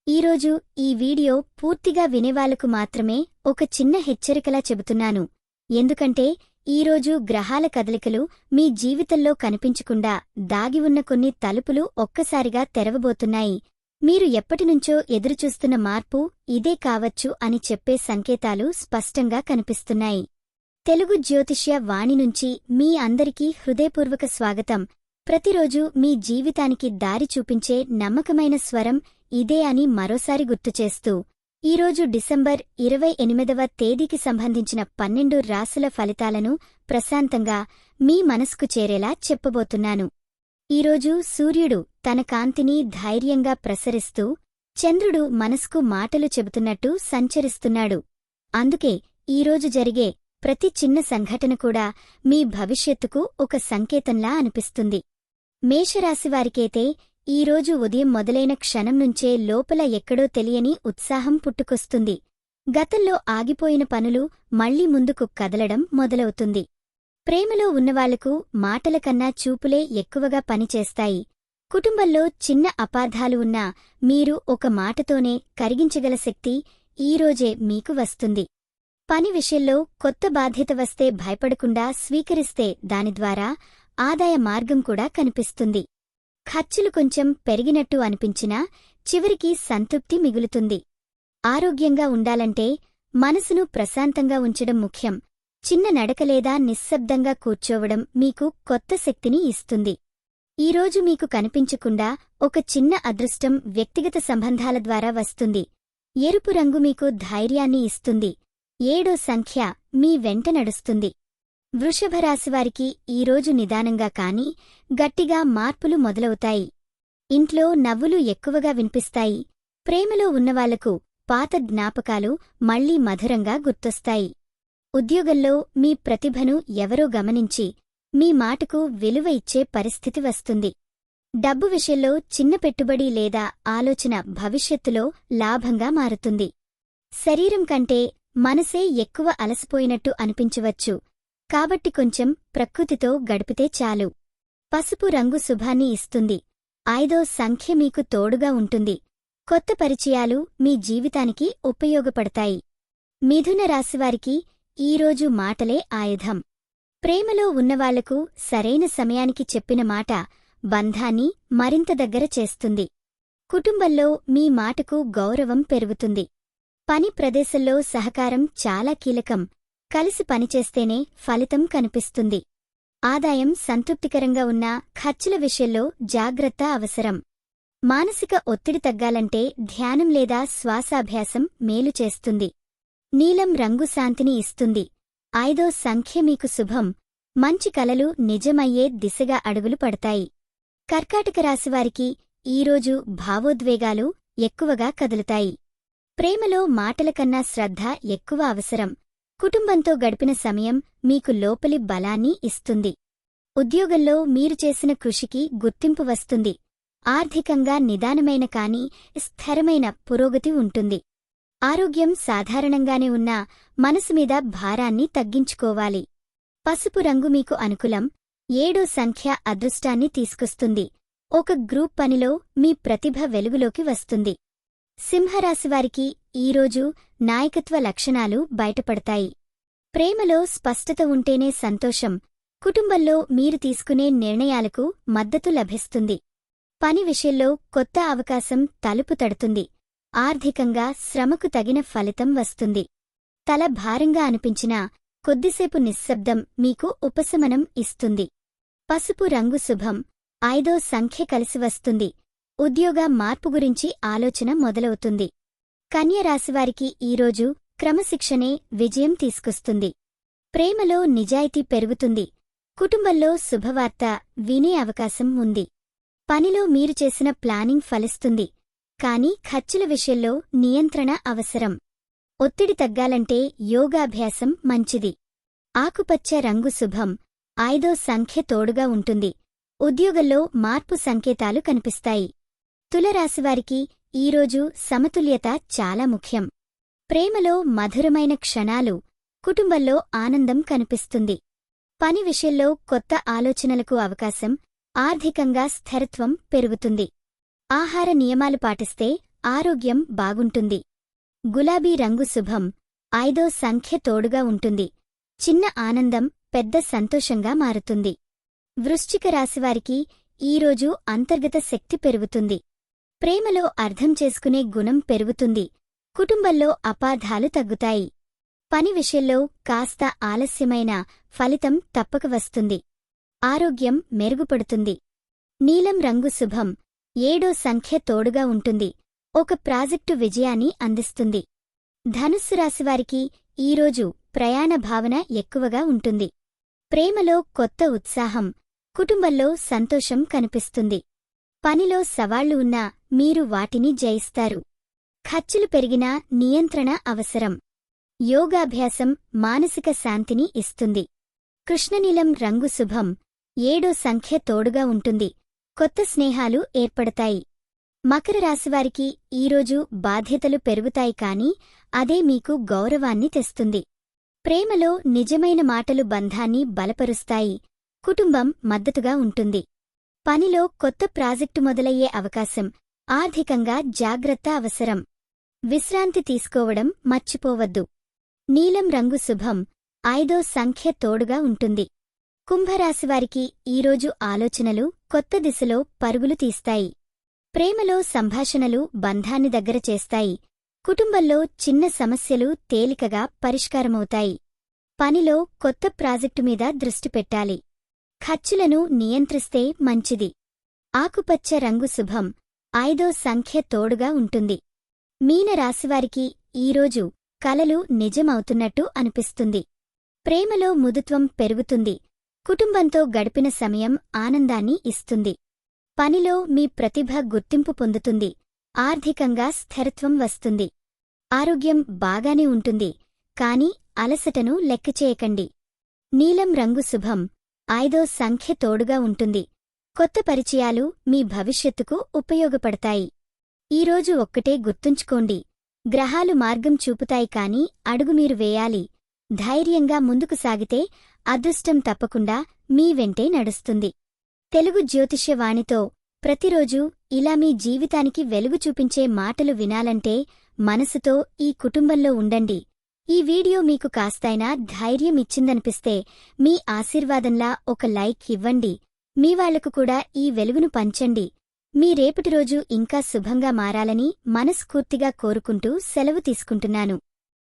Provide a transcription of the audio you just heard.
ఈరోజు ఈ వీడియో పూర్తిగా వినేవాళ్లకు మాత్రమే ఒక చిన్న హెచ్చరికలా చెబుతున్నాను. ఎందుకంటే ఈరోజు గ్రహాల కదలికలు మీ జీవితంలో కనిపించకుండా దాగి ఉన్న కొన్ని తలుపులు ఒక్కసారిగా తెరవబోతున్నాయి. మీరు ఎప్పటినుంచో ఎదురుచూస్తున్న మార్పు ఇదే కావచ్చు అని చెప్పే సంకేతాలు స్పష్టంగా కనిపిస్తున్నాయి. తెలుగు జ్యోతిష్య వాణి నుంచి మీ అందరికీ హృదయపూర్వక స్వాగతం. ప్రతిరోజు మీ జీవితానికి దారి చూపించే నమ్మకమైన స్వరం ఇదే అని మరోసారి గుర్తుచేస్తూ ఈరోజు డిసెంబర్ 28వ తేదీకి సంబంధించిన 12 రాశుల ఫలితాలను ప్రశాంతంగా మీ మనసుకు చేరేలా చెప్పబోతున్నాను. ఈరోజు సూర్యుడు తన కాంతిని ధైర్యంగా ప్రసరిస్తూ, చంద్రుడు మనసుకు మాటలు చెబుతున్నట్టు సంచరిస్తున్నాడు. అందుకే ఈరోజు జరిగే ప్రతి చిన్న సంఘటన కూడా మీ భవిష్యత్తుకు ఒక సంకేతంలా అనిపిస్తుంది. మేషరాశివారికైతే ఈరోజు ఉదయం మొదలైన క్షణం నుంచే లోపల ఎక్కడో తెలియని ఉత్సాహం పుట్టుకొస్తుంది. గతంలో ఆగిపోయిన పనులు మళ్లీ ముందుకు కదలడం మొదలవుతుంది. ప్రేమలో ఉన్నవాళ్లకు మాటల కన్నా చూపులే ఎక్కువగా పనిచేస్తాయి. కుటుంబంలో చిన్న అపార్థాలు ఉన్నా మీరు ఒక మాటతోనే కరిగించగల శక్తి ఈరోజే మీకు వస్తుంది. పని విషయంలో కొత్త బాధ్యత వస్తే భయపడకుండా స్వీకరిస్తే దాని ద్వారా ఆదాయ మార్గం కూడా కనిపిస్తుంది. ఖర్చులు కొంచెం పెరిగినట్టు అనిపించినా చివరికి సంతృప్తి మిగులుతుంది. ఆరోగ్యంగా ఉండాలంటే మనసును ప్రశాంతంగా ఉంచడం ముఖ్యం. చిన్న నడక లేదా నిశ్శబ్దంగా కూర్చోవడం మీకు కొత్త శక్తిని ఇస్తుంది. ఈరోజు మీకు కనిపించకుండా ఒక చిన్న అదృష్టం వ్యక్తిగత సంబంధాల ద్వారా వస్తుంది. ఎరుపు రంగు మీకు ధైర్యాన్ని ఇస్తుంది. 7వ సంఖ్య మీ వెంట నడుస్తుంది. వృషభరాశివారికి ఈరోజు నిదానంగా కాని గట్టిగా మార్పులు మొదలవుతాయి. ఇంట్లో నవ్వులు ఎక్కువగా వినిపిస్తాయి. ప్రేమలో ఉన్నవాళ్లకు పాత జ్ఞాపకాలు మళ్లీ మధురంగా గుర్తొస్తాయి. ఉద్యోగంలో మీ ప్రతిభను ఎవరో గమనించి మీ మాటకు విలువ ఇచ్చే పరిస్థితి వస్తుంది. డబ్బు విషయంలో చిన్న పెట్టుబడి లేదా ఆలోచన భవిష్యత్తులో లాభంగా మారుతుంది. శరీరం కంటే మనసే ఎక్కువ అలసిపోయినట్టు అనిపించవచ్చు. కాబట్టి కొంచెం ప్రకృతితో గడిపితే చాలు. పసుపు రంగు శుభాన్ని ఇస్తుంది. 5వ సంఖ్య మీకు తోడుగా ఉంటుంది. కొత్త పరిచయాలు మీ జీవితానికి ఉపయోగపడతాయి. మిథున రాశివారికి ఈరోజు మాటలే ఆయుధం. ప్రేమలో ఉన్నవాళ్లకు సరైన సమయానికి చెప్పిన మాట బంధాన్ని మరింత దగ్గర చేస్తుంది. కుటుంబంలో మీ మాటకు గౌరవం పెరుగుతుంది. పని ప్రదేశంలో సహకారం చాలా కీలకం. కలిసి పనిచేస్తేనే ఫలితం కనిపిస్తుంది. ఆదాయం సంతృప్తికరంగా ఉన్నా ఖర్చుల విషయంలో జాగ్రత్త అవసరం. మానసిక ఒత్తిడి తగ్గాలంటే ధ్యానం లేదా శ్వాసాభ్యాసం మేలు చేస్తుంది. నీలం రంగు శాంతిని ఇస్తుంది. 5వ సంఖ్య మీకు శుభం. మంచి కలలు నిజమయ్యే దిశగా అడుగులు పడతాయి. కర్కాటక రాశివారికి ఈరోజు భావోద్వేగాలు ఎక్కువగా కదులుతాయి. ప్రేమలో మాటల కన్నా శ్రద్ధ ఎక్కువ అవసరం. కుటుంబంతో గడిపిన సమయం మీకు లోపలి బలాన్ని ఇస్తుంది. ఉద్యోగంలో మీరు చేసిన కృషికి గుర్తింపు వస్తుంది. ఆర్థికంగా నిదానమైన కానీ స్థిరమైన పురోగతి ఉంటుంది. ఆరోగ్యం సాధారణంగానే ఉన్నా మనసుమీద భారాన్ని తగ్గించుకోవాలి. పసుపు రంగు మీకు అనుకూలం. 7వ సంఖ్య అదృష్టాన్ని తీసుకొస్తుంది. ఒక గ్రూప్ పనిలో మీ ప్రతిభ వెలుగులోకి వస్తుంది. సింహరాశివారికి ఈరోజు నాయకత్వ లక్షణాలు బయటపడతాయి. ప్రేమలో స్పష్టత ఉంటేనే సంతోషం. కుటుంబంలో మీరు తీసుకునే నిర్ణయాలకు మద్దతు లభిస్తుంది. పని విషయంలో కొత్త అవకాశం తలుపు తడుతుంది. ఆర్థికంగా శ్రమకు తగిన ఫలితం వస్తుంది. తల భారంగా అనిపించినా కొద్దిసేపు నిశ్శబ్దం మీకు ఉపశమనం ఇస్తుంది. పసుపు రంగు శుభం. 5వ సంఖ్య కలిసి వస్తుంది. ఉద్యోగ మార్పు గురించి ఆలోచన మొదలవుతుంది. కన్యరాశివారికి ఈరోజు క్రమశిక్షణే విజయం తీసుకొస్తుంది. ప్రేమలో నిజాయితీ పెరుగుతుంది. కుటుంబంలో శుభవార్త వినే అవకాశం ఉంది. పనిలో మీరు చేసిన ప్లానింగ్ ఫలిస్తుంది. కానీ ఖర్చుల విషయంలో నియంత్రణ అవసరం. ఒత్తిడి తగ్గాలంటే యోగాభ్యాసం మంచిది. ఆకుపచ్చ రంగు శుభం. 5వ సంఖ్య తోడుగా ఉంటుంది. ఉద్యోగంలో మార్పు సంకేతాలు కనిపిస్తాయి. తులరాశివారికి ఈరోజు సమతుల్యత చాలా ముఖ్యం. ప్రేమలో మధురమైన క్షణాలు, కుటుంబంలో ఆనందం కనిపిస్తుంది. పని విషయంలో కొత్త ఆలోచనలకు అవకాశం, ఆర్థికంగా స్థిరత్వం పెరుగుతుంది. ఆహార నియమాలు పాటిస్తే ఆరోగ్యం బాగుంటుంది. గులాబీ రంగు శుభం. 5వ సంఖ్య తోడుగా ఉంటుంది. చిన్న ఆనందం పెద్ద సంతోషంగా మారుతుంది. వృశ్చిక రాశివారికి ఈరోజు అంతర్గత శక్తి పెరుగుతుంది. ప్రేమలో అర్థం చేసుకునే గుణం పెరుగుతుంది. కుటుంబంలో అపార్థాలు తగ్గుతాయి. పని విషయంలో కాస్త ఆలస్యమైన ఫలితం తప్పక వస్తుంది. ఆరోగ్యం మెరుగుపడుతుంది. నీలం రంగు శుభం. 7వ సంఖ్య తోడుగా ఉంటుంది. ఒక ప్రాజెక్టు విజయాన్ని అందిస్తుంది. ధనుస్సు రాశివారికి ఈరోజు ప్రయాణ భావన ఎక్కువగా ఉంటుంది. ప్రేమలో కొత్త ఉత్సాహం, కుటుంబంలో సంతోషం కనిపిస్తుంది. పనిలో సవాళ్లు ఉన్నా మీరు వాటిని జయిస్తారు. ఖర్చులు పెరిగినా నియంత్రణ అవసరం. యోగాభ్యాసం మానసిక శాంతిని ఇస్తుంది. కృష్ణనీలం రంగు శుభం. 7వ సంఖ్య తోడుగా ఉంటుంది. కొత్త స్నేహాలు ఏర్పడతాయి. మకర రాశివారికి ఈరోజు బాధ్యతలు పెరుగుతాయి కానీ అదే మీకు గౌరవాన్ని తెస్తుంది. ప్రేమలో నిజమైన మాటలు బంధాన్ని బలపరుస్తాయి. కుటుంబం మద్దతుగా ఉంటుంది. పనిలో కొత్త ప్రాజెక్టు మొదలయ్యే అవకాశం. ఆర్థికంగా జాగ్రత్త అవసరం. విశ్రాంతి తీసుకోవడం మర్చిపోవద్దు. నీలం రంగు శుభం. 5వ సంఖ్య తోడుగా ఉంటుంది. కుంభరాశివారికి ఈరోజు ఆలోచనలు కొత్త దిశలో పరుగులు తీస్తాయి. ప్రేమలో సంభాషణలు బంధాన్ని దగ్గర చేస్తాయి. కుటుంబంలో చిన్న సమస్యలు తేలికగా పరిష్కారమవుతాయి. పనిలో కొత్త ప్రాజెక్టు మీద దృష్టి పెట్టాలి. ఖర్చులను నియంత్రిస్తే మంచిది. ఆకుపచ్చ రంగు శుభం. 5వ సంఖ్య తోడుగా ఉంటుంది. మీన రాశివారికి ఈరోజు కలలు నిజమవుతున్నట్టు అనిపిస్తుంది. ప్రేమలో ముదుత్వం పెరుగుతుంది. కుటుంబంతో గడిపిన సమయం ఆనందాన్ని ఇస్తుంది. పనిలో మీ ప్రతిభ గుర్తింపు పొందుతుంది. ఆర్థికంగా స్థిరత్వం వస్తుంది. ఆరోగ్యం బాగానే ఉంటుంది. కాని అలసటను లెక్కచేయకండి. నీలం రంగు శుభం. 5వ సంఖ్య తోడుగా ఉంటుంది. కొత్త పరిచయాలు మీ భవిష్యత్తుకు ఉపయోగపడతాయి. ఈరోజు ఒక్కటే గుర్తుంచుకోండి. గ్రహాలు మార్గం చూపుతాయి కాని అడుగు మీరు వేయాలి. ధైర్యంగా ముందుకు సాగితే అదృష్టం తప్పకుండా మీ వెంటే నడుస్తుంది. తెలుగు జ్యోతిష్యవాణితో ప్రతిరోజూ ఇలా మీ జీవితానికి వెలుగు చూపించే మాటలు వినాలంటే మనసుతో ఈ కుటుంబంలో ఉండండి. ఈ వీడియో మీకు కాస్తైనా ధైర్యం ఇచ్చిందనిపిస్తే మీ ఆశీర్వాదంలా ఒక లైక్ ఇవ్వండి. మీ వాళ్లకు కూడా ఈ వెలుగును పంచండి. మీ రేపటి రోజు ఇంకా శుభంగా మారాలని మనస్ఫూర్తిగా కోరుకుంటూ సెలవు తీసుకుంటున్నాను.